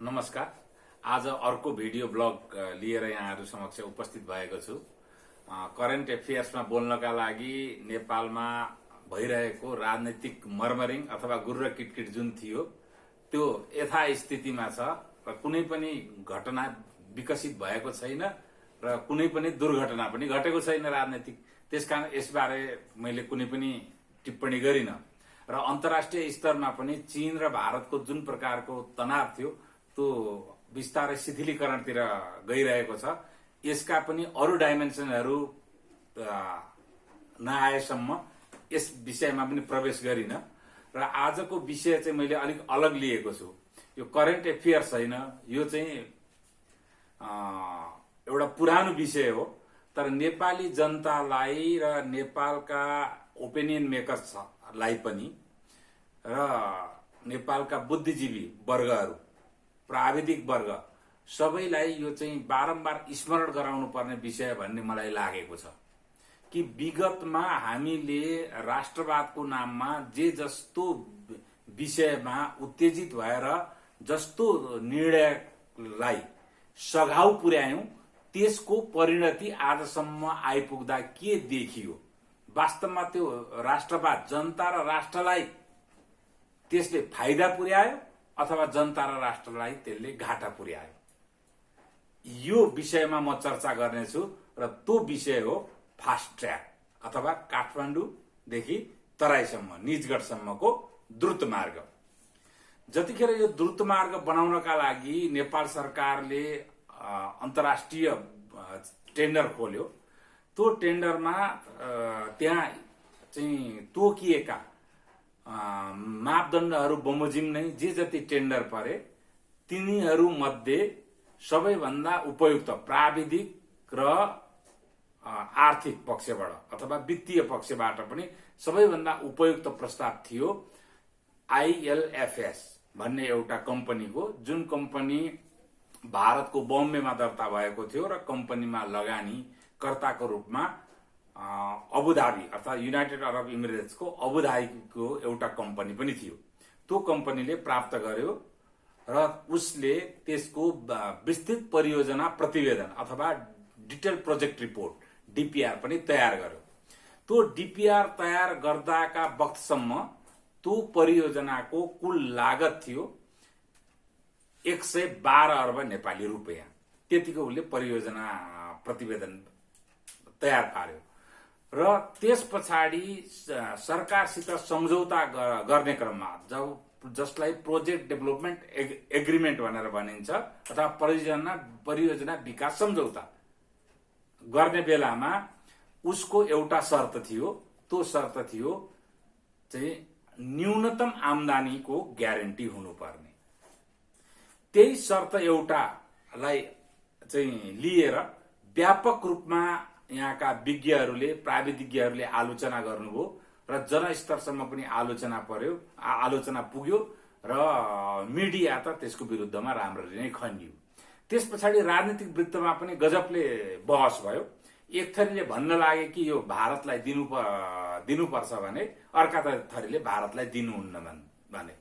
नमस्कार। आज अर्को भिडियो ब्लग लिएर यहाँहरू समक्ष उपस्थित भएको छु। करेन्ट एफेयर्समा बोल्नका लागि नेपालमा भइरहेको राजनीतिक मर्मरिङ अथवा गुर्र किटकिट जुन थियो त्यो यथास्थितिमा छ र कुनै पनि घटना विकसित भएको छैन र कुनै पनि दुर्घटना पनि घटेको छैन राजनीतिक। त्यसकारण यसबारे मैले कुनै पनि टिप्पणी गरिन र अन्तर्राष्ट्रिय स्तरमा पनि चीन र भारतको जुन प्रकारको तनाव थियो त्यो बिस्तारै शिथिलीकरणतिर गइरहेको छ। यसका पनि अरू डाइमेन्सनहरू नआएसम्म यस विषयमा पनि प्रवेश गरिन र आजको विषय चाहिँ मैले अलिक अलग लिएको छु। यो करेन्ट एफेयर्स होइन, यो चाहिँ एउटा पुरानो विषय हो, तर नेपाली जनतालाई र नेपालका ओपिनियन मेकर्सलाई पनि र नेपालका बुद्धिजीवी वर्गहरू, प्राविधिक वर्ग सबैलाई यो चाहिँ बारम्बार स्मरण गराउनु पर्ने विषय भन्ने मलाई लागेको छ कि विगतमा हामीले राष्ट्रवादको नाममा जे जस्तो विषयमा उत्तेजित भएर जस्तो निर्णयलाई सघाउ पुर्यायौं त्यसको परिणति आजसम्म आइपुग्दा के देखियो। वास्तवमा त्यो राष्ट्रवाद जनता र राष्ट्रलाई त्यसले फाइदा पुर्यायो अथवा जनता र राष्ट्रलाई त्यसले घाटा पुर्यायो। यो विषयमा म चर्चा गर्नेछु र त्यो विषय हो फास्ट ट्र्याक अथवा काठमाडौँदेखि तराईसम्म निजगढसम्मको द्रुत मार्ग। जतिखेर यो द्रुत मार्ग बनाउनका लागि नेपाल सरकारले अन्तर्राष्ट्रिय टेन्डर खोल्यो, त्यो टेन्डरमा त्यहाँ चाहिँ तोकिएका मापदण्डहरू बमोजिम नै जे जति टेन्डर परे तिनीहरू मध्ये सबैभन्दा उपयुक्त प्राविधिक र आर्थिक पक्षबाट अथवा वित्तीय पक्षबाट पनि सबैभन्दा उपयुक्त प्रस्ताव थियो आईएलएफएस भन्ने एउटा कम्पनीको, जुन कम्पनी भारतको बम्बेमा दर्ता भएको थियो र कम्पनीमा लगानीकर्ताको रूपमा अबुधाबी अर्थात युनाइटेड अरब इमिरेट्सको अबुधाबीको एउटा कम्पनी पनि थियो। त्यो कम्पनीले प्राप्त गर्यो र उसले त्यसको विस्तृत परियोजना प्रतिवेदन अथवा डिटेल प्रोजेक्ट रिपोर्ट डीपीआर पनि तयार गर्यो। त्यो डीपीआर तयार गर्दाका वक्तसम्म त्यो परियोजनाको कुल लागत थियो 112 अर्ब नेपाली रुपियाँ। त्यतिको उसले परियोजना प्रतिवेदन तयार पार्यो र त्यस पछाडि सरकारसित सम्झौता गर्ने क्रममा जसलाई प्रोजेक्ट डेभलपमेन्ट एग्रिमेन्ट भनेर भनिन्छ अथवा परियोजना विकास सम्झौता गर्ने बेलामा उसको एउटा शर्त थियो। त्यो शर्त थियो चाहिँ न्यूनतम आम्दानीको ग्यारेन्टी हुनुपर्ने। त्यही शर्त एउटालाई चाहिँ लिएर व्यापक रूपमा यहाँका विज्ञहरूले प्राविधिज्ञहरूले आलोचना गर्नुभयो र जनस्तरसम्म पनि आलोचना पुग्यो र मिडिया त त्यसको विरुद्धमा राम्ररी नै खन्डियो। त्यस पछाडि राजनीतिक वृत्तमा पनि गजबले बहस भयो। एक थरीले भन्न लागे कि यो भारतलाई दिनुपर्छ भने, अर्का थरीले भारतलाई दिनुहुन्न भने।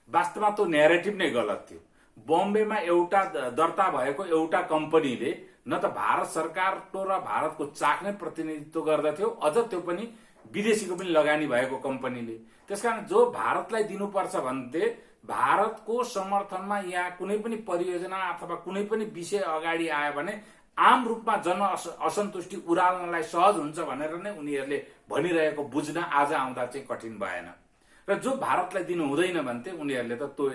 वास्तवमा त्यो न्यारेटिभ नै गलत थियो। बम्बेमा एउटा दर्ता भएको एउटा कम्पनीले न त भारत सरकारको र भारतको चाख नै प्रतिनिधित्व गर्दथ्यो, अझ त्यो पनि विदेशीको पनि लगानी भएको कम्पनीले। त्यसकारण जो भारतलाई दिनुपर्छ भन्थे भारतको समर्थनमा यहाँ कुनै पनि परियोजना अथवा कुनै पनि विषय अगाडि आयो भने आम रूपमा जन असन्तुष्टि उराल्नलाई सहज हुन्छ भनेर नै उनीहरूले भनिरहेको बुझ्न आज आउँदा चाहिँ कठिन भएन। र जो भारतलाई दिनु हुँदैन भन्थे उनीहरूले त त्यो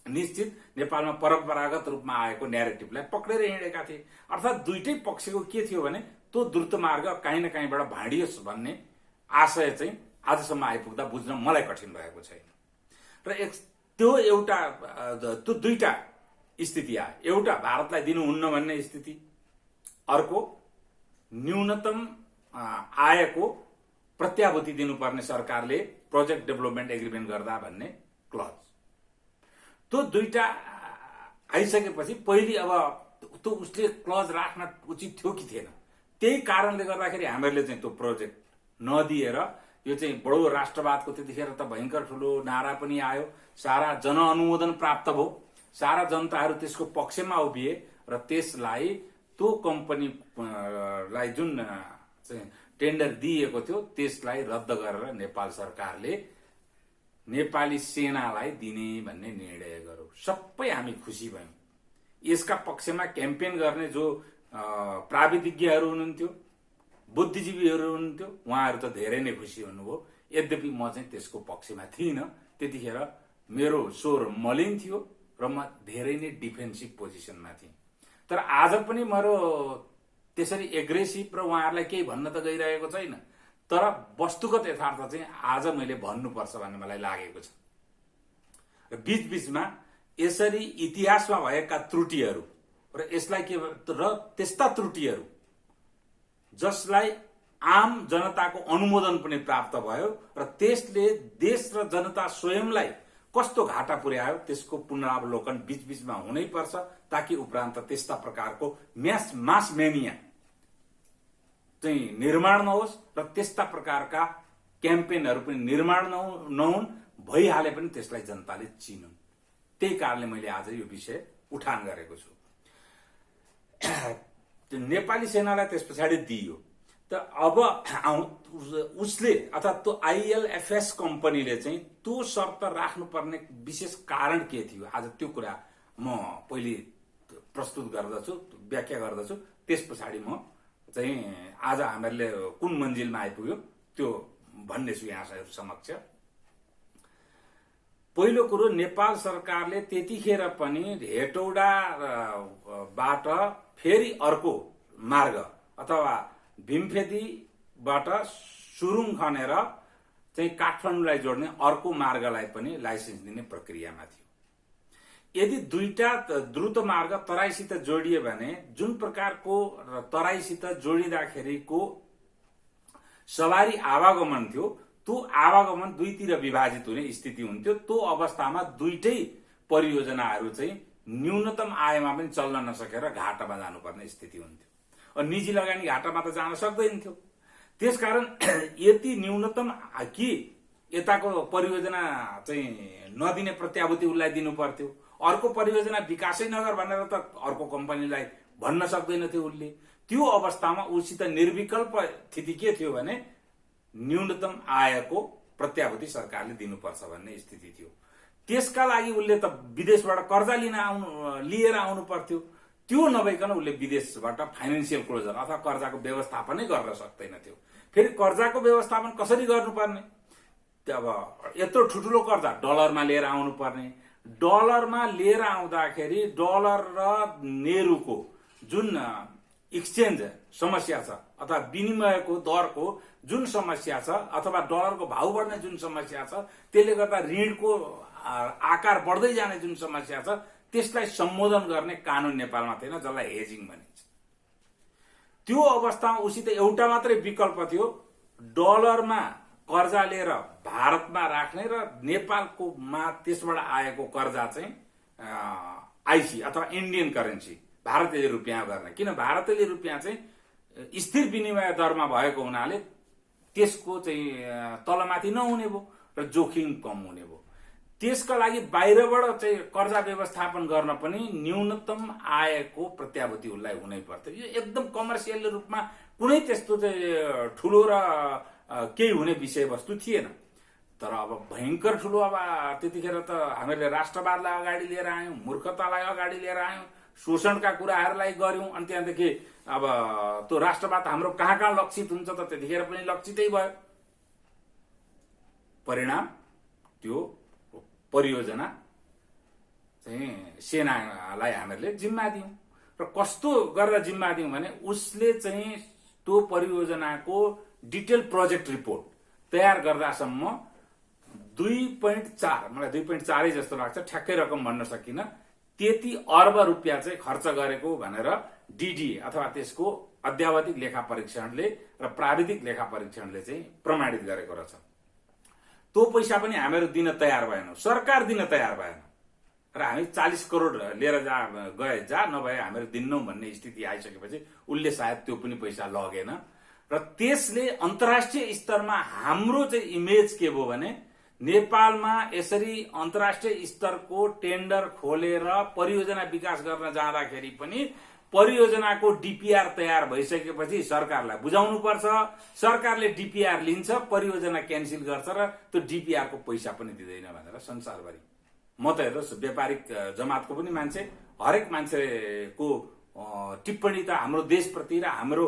निश्चित नेपालमा परम्परागत रूपमा आएको न्यारेटिभलाई पक्रेर हिँडेका थिए। अर्थात् दुईटै पक्षको के थियो भने त्यो द्रुत मार्ग कहीँ न कहीँबाट भाँडियोस् भन्ने आशय चाहिँ आजसम्म आइपुग्दा बुझ्न मलाई कठिन भएको छैन। र त्यो दुईटा स्थिति आयो। एउटा भारतलाई दिनुहुन्न भन्ने स्थिति, अर्को न्यूनतम आयको प्रत्याभूति दिनुपर्ने सरकारले प्रोजेक्ट डेभलपमेन्ट एग्रिमेन्ट गर्दा भन्ने क्लज। त्यो दुईटा आइसकेपछि पहिले अब त्यो उसले क्लज राख्न उचित थियो कि थिएन, त्यही कारणले गर्दाखेरि हामीहरूले चाहिँ त्यो प्रोजेक्ट नदिएर यो चाहिँ बडो राष्ट्रवादको त्यतिखेर त भयंकर ठुलो नारा पनि आयो, सारा जनअनुमोदन प्राप्त भयो। सारा जनताहरू त्यसको पक्षमा उभिए र त्यसलाई त्यो कम्पनीलाई जुन टेन्डर दिएको थियो त्यसलाई रद्द गरेर नेपाल सरकारले नेपाली सेनालाई दिने भन्ने निर्णय गर्यो। सबै हामी खुसी भयौं। यसका पक्षमा क्याम्पेन गर्ने जो प्राविधिज्ञहरू हुनुहुन्थ्यो, बुद्धिजीवीहरू हुनुहुन्थ्यो, उहाँहरू त धेरै नै खुसी हुनुभयो। यद्यपि म चाहिँ त्यसको पक्षमा थिइनँ। त्यतिखेर मेरो स्वर मलिन थियो र म धेरै नै डिफेन्सिभ पोजिसनमा थिएँ। तर आज पनि मेरो त्यसरी एग्रेसिभ र उहाँहरूलाई केही भन्न त गइरहेको छैन, तर वस्तुगत यथार्थ चाहिँ आज मैले भन्नुपर्छ भन्ने मलाई लागेको छ। र बीचबीचमा यसरी इतिहासमा भएका त्रुटिहरू र यसलाई के र त्यस्ता त्रुटिहरू जसलाई आम जनताको अनुमोदन पनि प्राप्त भयो र त्यसले देश र जनता स्वयंलाई कस्तो घाटा पुर्यायो त्यसको पुनरावलोकन बीचबीचमा हुनै पर्छ, ताकि उपरान्त त्यस्ता प्रकारको मास मेनिया चाहिँ निर्माण नहोस् र त्यस्ता प्रकारका क्याम्पेनहरू पनि निर्माण नहुन्, भइहाले पनि त्यसलाई जनताले चिनुन्। त्यही कारणले मैले आज यो विषय उठान गरेको छु। नेपाली सेनालाई त्यस पछाडि दिइयो त अब उसले अर्थात् त्यो आईएलएफएस कम्पनीले चाहिँ त्यो शर्त राख्नुपर्ने विशेष कारण के थियो, आज त्यो कुरा म पहिले प्रस्तुत गर्दछु, व्याख्या गर्दछु। त्यस पछाडि म चाहिँ आज हामीहरूले कुन मन्जिलमा आइपुग्यो त्यो भन्नेछु यहाँहरू समक्ष। पहिलो कुरो, नेपाल सरकारले त्यतिखेर पनि हेटौडाबाट फेरि अर्को मार्ग अथवा भीमफेदीबाट सुरुङ खनेर चाहिँ काठमाडौँलाई जोड्ने अर्को मार्गलाई पनि लाइसेन्स दिने प्रक्रियामा थियो। यदि दुईटा द्रुत मार्ग तराईसित जोडिए भने जुन प्रकारको तराईसित जोडिँदाखेरिको सवारी आवागमन थियो त्यो आवागमन दुईतिर विभाजित हुने स्थिति हुन्थ्यो। त्यो अवस्थामा दुईटै परियोजनाहरू चाहिँ न्यूनतम आयमा पनि चल्न नसकेर घाटामा जानुपर्ने स्थिति हुन्थ्यो। निजी लगानी घाटामा त जान सक्दैन थियो। त्यसकारण यति न्यूनतम कि यताको परियोजना चाहिँ नदिने प्रत्याभूति उसलाई दिनु पर्थ्यो, अर्को परियोजना विकासै नगर भनेर त अर्को कम्पनीलाई भन्न सक्दैन थियो उसले। त्यो अवस्थामा उसित निर्विकल्प स्थिति के थियो भने न्यूनतम आयको प्रत्याभूति सरकारले दिनुपर्छ भन्ने स्थिति थियो। त्यसका लागि उसले त विदेशबाट कर्जा लिएर आउनु पर्थ्यो। त्यो नभइकन उसले विदेशबाट फाइनेन्सियल क्लोजर अथवा कर्जाको व्यवस्थापनै गर्न सक्दैन थियो। फेरि कर्जाको व्यवस्थापन कसरी गर्नुपर्ने, अब यत्रो ठुलो कर्जा डलरमा लिएर आउनु पर्ने, डलरमा लिएर आउँदाखेरि डलर र नेरुको जुन एक्सचेन्ज समस्या छ अथवा विनिमयको दरको जुन समस्या छ अथवा डलरको भाउ बढ्ने जुन समस्या छ, त्यसले गर्दा ऋणको आकार बढ्दै जाने जुन समस्या छ, त्यसलाई सम्बोधन गर्ने कानून नेपालमा थिएन, जसलाई हेजिङ भनिन्छ। त्यो अवस्थामा उसित एउटा मात्रै विकल्प थियो, डलरमा कर्जा लिएर भारतमा राख्ने र नेपालको त्यसबाट आएको कर्जा चाहिँ आइसी अथवा इन्डियन करेन्सी भारतीय रुपियाँ गर्ने। किन भारतीय रुपियाँ चाहिँ स्थिर विनिमय दरमा भएको हुनाले त्यसको चाहिँ तलमाथि नहुने भयो र जोखिम कम हुने भयो। त्यसका लागि बाहिरबाट चाहिँ कर्जा व्यवस्थापन गर्न पनि न्यूनतम आयको प्रत्याभूति उसलाई हुनै पर्थ्यो। यो एकदम कमर्सियल रूपमा कुनै त्यस्तो चाहिँ ठुलो र केही हुने विषयवस्तु थिएन। तर अब भयंकर ठुलो, अब त्यतिखेर त हामीले राष्ट्रवादलाई अगाडि लिएर आयौं, मूर्खतालाई अगाडि लिएर आयौं, शोषणका कुराहरूलाई गर्यौं, अनि त्यहाँदेखि अब त्यो राष्ट्रवाद हाम्रो कहाँ कहाँ लक्षित हुन्छ त त्यतिखेर पनि लक्षितै भयो। परिणाम त्यो परियोजना चाहिँ सेनालाई हामीले जिम्मा दियौं र कस्तो गरेर जिम्मा दियौं भने उसले चाहिँ त्यो परियोजनाको डिटेल प्रोजेक्ट रिपोर्ट तयार गर्दासम्म 2.4 मलाई 2.4 जस्तो लाग्छ, ठ्याक्कै रकम भन्न सकिन, त्यति अर्ब रुपियाँ चाहिँ खर्च गरेको भनेर डीडी अथवा त्यसको अध्यावधिक लेखा परीक्षणले र प्राविधिक लेखा परीक्षणले चाहिँ प्रमाणित गरेको रहेछ। त्यो पैसा पनि हामीहरू दिन तयार भएनौं, सरकार दिन तयार भएन र हामी 40 करोड लिएर जा नभए हामीहरू दिन्नौं भन्ने स्थिति आइसकेपछि उसले सायद त्यो पनि पैसा लगेन र त्यसले अन्तर्राष्ट्रिय स्तरमा हाम्रो चाहिँ इमेज के भयो भने नेपालमा यसरी अन्तर्राष्ट्रिय स्तरको टेन्डर खोलेर परियोजना विकास गर्न जाँदाखेरि पनि परियोजनाको डीपीआर तयार भइसकेपछि सरकारलाई बुझाउनुपर्छ। सरकारले डीपीआर लिन्छ, परियोजना क्यान्सिल गर्छ र त्यो डीपीआर को पैसा पनि दिँदैन भनेर संसारभरि। म त हेर्नुहोस्, व्यापारिक जमातको पनि मान्छे, हरेक मान्छेको टिप्पणी त हाम्रो देशप्रति र हाम्रो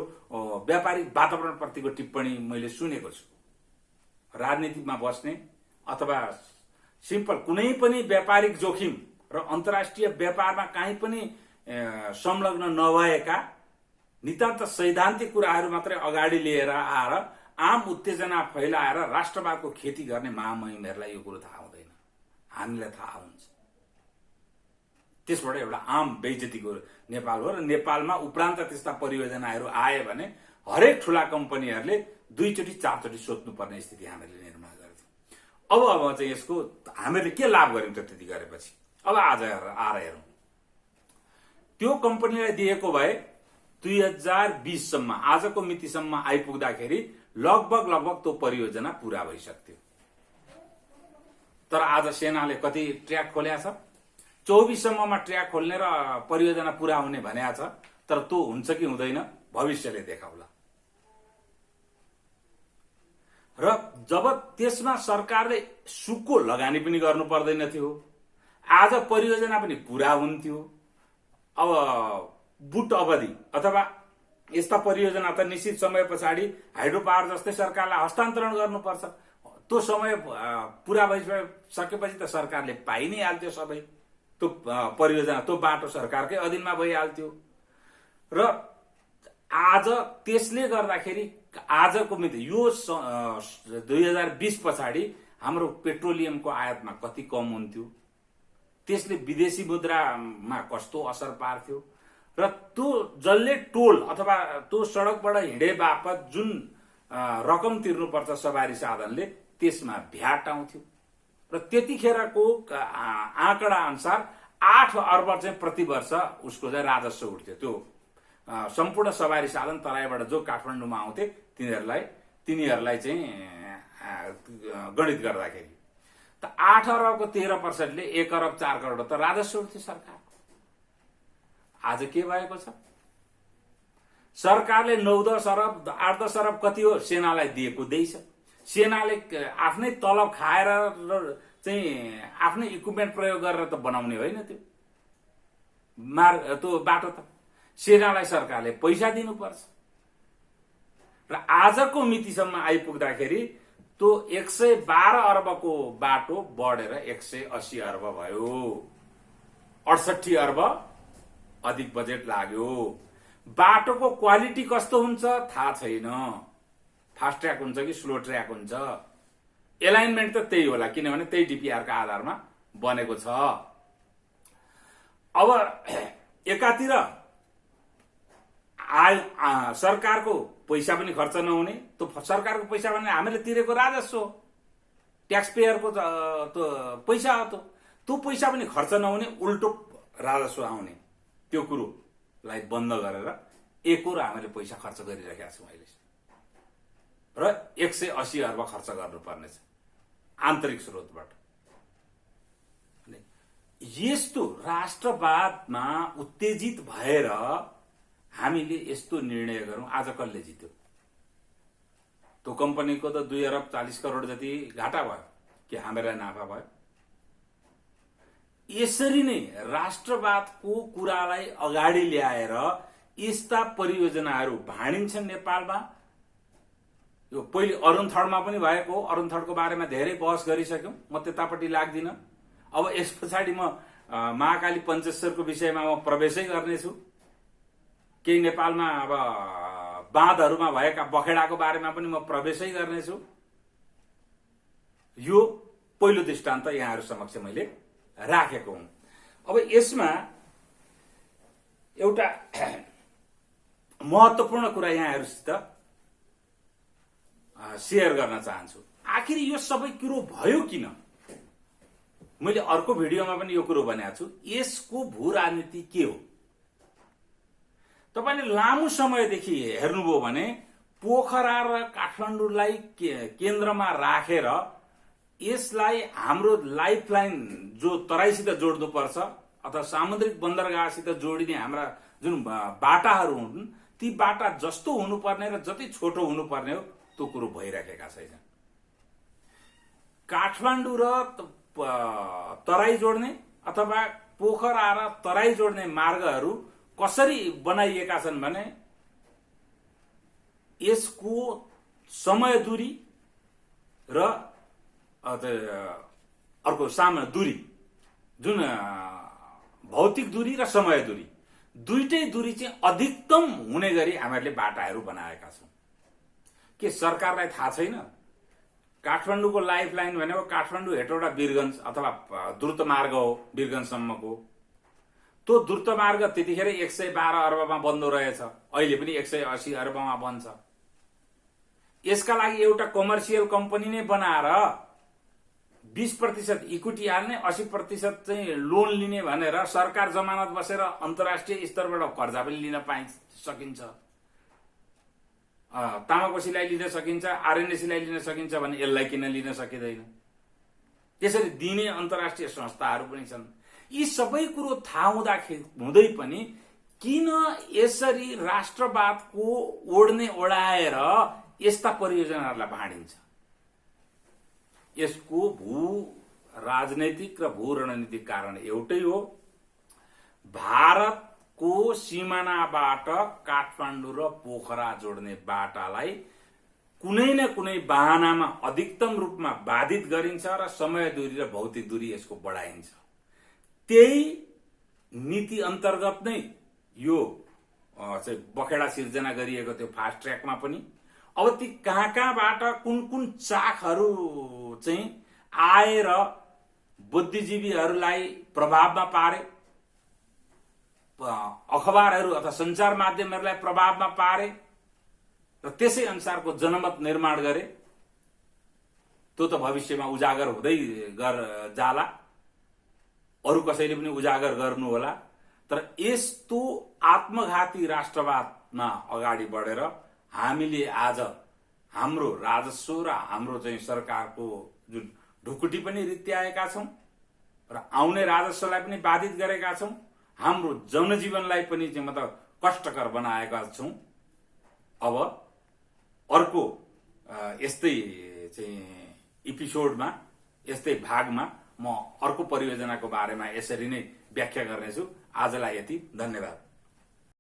व्यापारिक वातावरणप्रतिको टिप्पणी मैले सुनेको छु। राजनीतिमा बस्ने अथवा सिम्पल कुनै पनि व्यापारिक जोखिम र अन्तर्राष्ट्रिय व्यापारमा कहीँ पनि संलग्न नभएका नितान्त सैद्धान्तिक कुराहरू मात्रै अगाडि लिएर आएर आम उत्तेजना फैलाएर राष्ट्रवादको खेती गर्ने महामहिमहरूलाई यो कुरो थाहा हुँदैन, हामीलाई थाहा हुन्छ। त्यसबाट एउटा आम बेइज्जतीको नेपाल हो र नेपालमा उपरान्त त्यस्ता परियोजनाहरू आए भने हरेक ठूला कम्पनीहरूले 2 चोटि 4 चोटि सोध्नुपर्ने स्थिति हामीले निर्माण गर्थ्यौं। अब चाहिँ यसको हामीले के लाभ गर्यौं त त्यति गरेपछि? अब आज आएर हेरौं, त्यो कम्पनीलाई दिएको भए 2020 सम्म, आजको मितिसम्म आइपुग्दाखेरि लगभग त्यो परियोजना पूरा भइसक्थ्यो। तर आज सेनाले कति ट्र्याक खोलेको छ? 24 सम्ममा ट्र्याक खोल्ने र परियोजना पूरा हुने भनेको छ। तर त्यो हुन्छ कि हुँदैन भविष्यले देखाउला। र जब त्यसमा सरकारले सुको लगानी पनि गर्नु पर्दैन थियो, आज परियोजना पनि पूरा हुन्थ्यो। अब बुट अवधि अथवा यस्ता परियोजना त निश्चित समय पछाडि हाइड्रो पावर जस्तै सरकारलाई हस्तान्तरण गर्नुपर्छ। त्यो समय पूरा भइसकेपछि त सरकारले पाइ नै हाल्थ्यो सबै त्यो परियोजना, त्यो बाटो सरकारकै अधीनमा भइहाल्थ्यो। र आज त्यसले गर्दाखेरि आजको मिति यो 2020 पछाडि हाम्रो पेट्रोलियमको आयातमा कति कम हुन्थ्यो, त्यसले विदेशी मुद्रामा कस्तो असर पार्थ्यो र त्यो जसले टोल अथवा त्यो सडकबाट हिँडे बापत जुन रकम तिर्नुपर्छ सवारी साधनले, त्यसमा भ्याट आउँथ्यो र त्यतिखेरको आँकडा अनुसार 8 अर्ब चाहिँ प्रति वर्ष उसको चाहिँ राजस्व उठ्थ्यो। त्यो सम्पूर्ण सवारी साधन तराईबाट जो काठमाडौँमा आउँथे तिनीहरूलाई चाहिँ गणित गर्दाखेरि त 8 अरबको 13%ले 1 अरब 4 करोड त राजस्व उठ्थ्यो सरकारको। आज के भएको छ? सरकारले 9-10 अरब 8-10 अरब कति हो सेनालाई दिएको देइछ। सेनाले आफ्नै तलब खाएर चाहिँ आफ्नै इक्विपमेन्ट प्रयोग गरेर त बनाउने होइन त्यो बाटो त सेनालाई सरकारले पैसा दिनुपर्छ। र आजको मितिसम्म आइपुग्दाखेरि त्यो 112 अर्बको बाटो बढेर 180 अर्ब भयो। 68 अर्ब अधिक बजेट लाग्यो। बाटोको क्वालिटी कस्तो हुन्छ थाहा छैन, फास्ट ट्र्याक हुन्छ कि स्लो ट्र्याक हुन्छ। एलाइनमेन्ट त त्यही होला, किनभने त्यही डीपीआर का आधारमा बनेको छ। अब एकातिर सरकारको पैसा पनि खर्च नहुने, त्यो सरकारको पैसा भने हामीले तिरेको राजस्व, ट्याक्स पेयरको त्यो पैसा हो। त्यो पैसा पनि खर्च नहुने, उल्टो राजस्व आउने, त्यो कुरोलाई बन्द गरेर एकहोरो हामीले पैसा खर्च गरिरहेका छौँ अहिले र 180 अर्ब खर्च गर्नुपर्नेछ आन्तरिक स्रोतबाट। यस्तो राष्ट्रवादमा उत्तेजित भएर हामीले यस्तो निर्णय गरौं। आज कसले जित्यो? त्यो कम्पनीको त 2 अरब 40 करोड जति घाटा भयो कि हामीलाई नाफा भयो? यसरी नै राष्ट्रवादको कुरालाई अगाडि ल्याएर यस्ता परियोजनाहरू भाँडिन्छन् नेपालमा। यो पहिले अरुण थडमा पनि भएको, अरुण थडको बारेमा धेरै बहस गरिसक्यौं, म त्यतापट्टि लाग्दिन। अब यस पछाडि म महाकाली पञ्चेश्वरको विषयमा म प्रवेशै गर्नेछु। केही नेपालमा अब बाँधहरूमा भएका बखेडाको बारेमा पनि म प्रवेशै गर्नेछु। यो पहिलो दृष्टान्त यहाँहरू समक्ष मैले राखेको हुँ। अब यसमा एउटा महत्त्वपूर्ण कुरा यहाँहरूसित शेयर गर्न चाहन्छु। आखिर यो सबै कुरो भयो किन? मैले अर्को भिडियोमा पनि यो कुरो भनेको छु। यसको भू राजनीति के हो? तपाईले लामो समयदेखि हेर्नुभयो भने पोखरा र काठमाडौँलाई केन्द्रमा राखेर यसलाई हाम्रो लाइफलाइन जो तराईसित जोड्नुपर्छ अथवा सामुद्रिक बन्दरगाहसित जोडिने हाम्रा जुन बाटाहरू हुन् ती बाटा जस्तो हुनुपर्ने र जति छोटो हुनुपर्ने हो त्यो कुरो भइराखेका छैनन्। काठमाडौँ र तराई जोड्ने अथवा पोखरा र तराई जोड्ने मार्गहरू कसरी बनाइएका छन् भने यसको समय दूरी र अर्को सामना दूरी जुन भौतिक दूरी र समय दूरी दुईटै दूरी चाहिँ अधिकतम हुने गरी हामीहरूले बाटाहरू बनाएका छौं। के सरकारलाई थाहा छैन? काठमाडौँको लाइफ लाइन भनेको काठमाडौँ हेटौडा वीरगञ्ज अथवा द्रुत मार्ग हो वीरगञ्जसम्मको। त्यो द्रुत मार्ग त्यतिखेर 112 अर्बमा बन्दो रहेछ, अहिले पनि 180 अर्बमा बन्छ। यसका लागि एउटा कमर्सियल कम्पनी नै बनाएर 20% इक्विटी हाल्ने 80% चाहिँ लोन लिने भनेर सरकार जमानत बसेर अन्तर्राष्ट्रिय स्तरबाट कर्जा पनि लिन सकिन्छ। तामाकोसीलाई लिन सकिन्छ, आरएनएसीलाई लिन सकिन्छ भने यसलाई किन लिन सकिँदैन? त्यसरी दिने अन्तर्राष्ट्रिय संस्थाहरू पनि छन्। यी सबै कुरो थाहा हुँदै पनि किन यसरी राष्ट्रवादको ओढ्ने ओढाएर यस्ता परियोजनाहरूलाई बाँडिन्छ? यसको भू राजनैतिक र भू रणनीतिक कारण एउटै हो। भारतको सीमानाबाट काठमाडौँ र पोखरा जोड्ने बाटालाई कुनै न कुनै बहानामा अधिकतम रूपमा बाधित गरिन्छ र समय दूरी र भौतिक दूरी यसको बढाइन्छ। त्यही नीति अन्तर्गत नै यो चाहिँ बखेडा सिर्जना गरिएको थियो फास्ट ट्र्याकमा पनि। अब ती कहाँबाट कुन कुन चाखहरू चाहिँ आएर बुद्धिजीवीहरूलाई प्रभावमा पारे, अखबारहरू अथवा सञ्चार माध्यमहरूलाई प्रभावमा पारे र त्यसै अनुसारको जनमत निर्माण गरे, त्यो त भविष्यमा उजागर हुँदै जाला, अरू कसैले पनि उजागर गर्नु होला। तर यस्तो आत्मघाती राष्ट्रवादमा अगाडि बढेर हामीले आज हाम्रो राजस्व र हाम्रो चाहिँ सरकारको जुन ढुकुटी पनि रित्याएका छौं र आउने राजस्वलाई पनि बाधित गरेका छौं, हाम्रो जनजीवनलाई पनि चाहिँ मतलब कष्टकर बनाएका छौं। अब अर्को यस्तै चाहिँ एपिसोडमा, यस्तै भागमा म अर्को परियोजनाको बारेमा यसरी नै व्याख्या गर्नेछु। आजलाई यति, धन्यवाद।